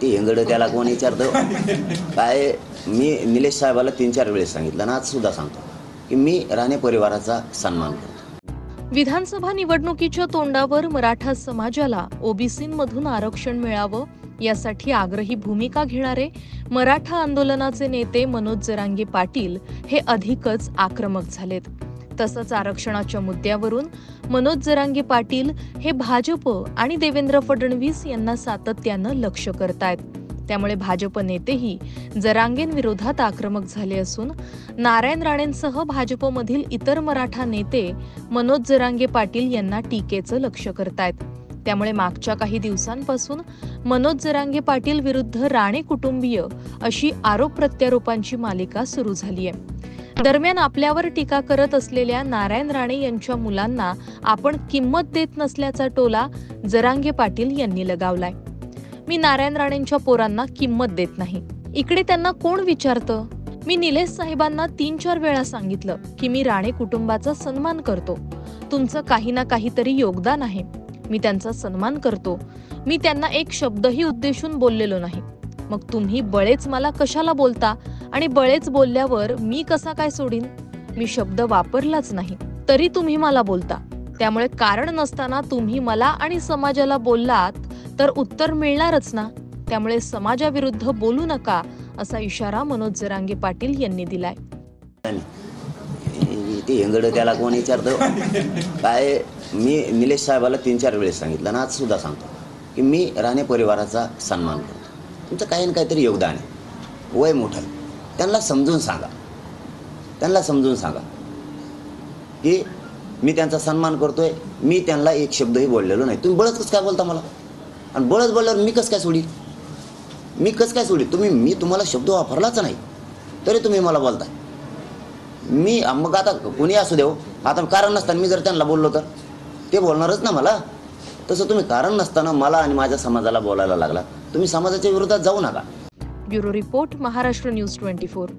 ते हेंगड त्याला कोण विचारतं काय? मी निलेश साहेबाला 3-4 वेळेस सांगितलं ना, आज सुद्धा सांगतो की मी राणे परिवाराचा सन्मान करतो. विधानसभा निवडणुकीच्या तोंडावर मराठा समाजाला ओबीसींमधून आरक्षण मिळावं यासाठी आग्रही भूमिका घेणारे मराठा आंदोलनाचे नेते मनोज जरांगे पाटील हे अधिकच आक्रमक झालेत. तसंच आरक्षणाच्या मुद्द्यावरून मनोज जरांगे पाटील हे भाजप आणि देवेंद्र फडणवीस यांना सातत्यानं लक्ष करतायत. त्यामुळे भाजप नेतेही जरांगेंविरोधात आक्रमक झाले असून नारायण राणेंसह भाजपमधील इतर मराठा नेते मनोज जरांगे पाटील यांना टीकेचं लक्ष करतायत. त्यामुळे मागच्या काही दिवसांपासून मनोज जरांगे पाटील विरुद्ध राणे कुटुंबीय अशी आरोप प्रत्यारोपांची मालिका सुरू झाली आहे. दरम्यान आपल्यावर टीका करत असलेल्या नारायण राणे यांच्या मुलांना आपण किंमत देत नसल्याचा टोला जरांगे पाटील यांनी लगावलाय. मी नारायण राणेंच्या पोरांना किंमत देत नाही. इकडे त्यांना कोण विचारतं? मी निलेश साहेबांना 3-4 वेळा सांगितलं की मी राणे कुटुंबाचा सन्मान करतो. तुमचं काही ना काहीतरी योगदान आहे. मी त्यांचा सन्मान करतो. मी त्यांना एक शब्दही उद्देशून बोललेलो नाही. मग तुम्ही बळेच मला कशाला बोलता आणि बळेच बोलल्यावर मी कसा काय सोडीन? मी शब्द वापरलाच नाही तरी तुम्ही मला बोलता. त्यामुळे कारण नसताना तुम्ही मला आणि समाजाला बोललात तर उत्तर मिळणारच ना. त्यामुळे समाजाविरुद्ध बोलू नका असा इशारा मनोज जरांगे पाटील यांनी दिलाय. ते हेंगड त्याला कोण विचारतं काय? मी निलेश साहेबाला 3-4 वेळेस सांगितलं ना, आज सुद्धा सांगतो की मी राणे परिवाराचा सन्मान करतो. तुमचं काही ना काहीतरी योगदान आहे. वय मोठं, त्यांना समजून सांगा की मी त्यांचा सन्मान करतोय. मी त्यांना एक शब्दही बोललेलो नाही. तुम्ही बळच कसं काय बोलता मला? आणि बळच बोलल्यावर मी कसं काय सोडील? मी तुम्हाला शब्द वापरलाच नाही तरी तुम्ही मला बोलताय. मी मग आता कोणी असू देऊ, आता कारण नसताना मी जर त्यांना बोललो तर ते बोलणारच ना मला. तसं तुम्ही कारण नसताना मला आणि माझ्या समाजाला बोलायला लागला. तुम्ही समाजाच्या विरोधात जाऊ नका. Bureau report, Maharashtra news 24.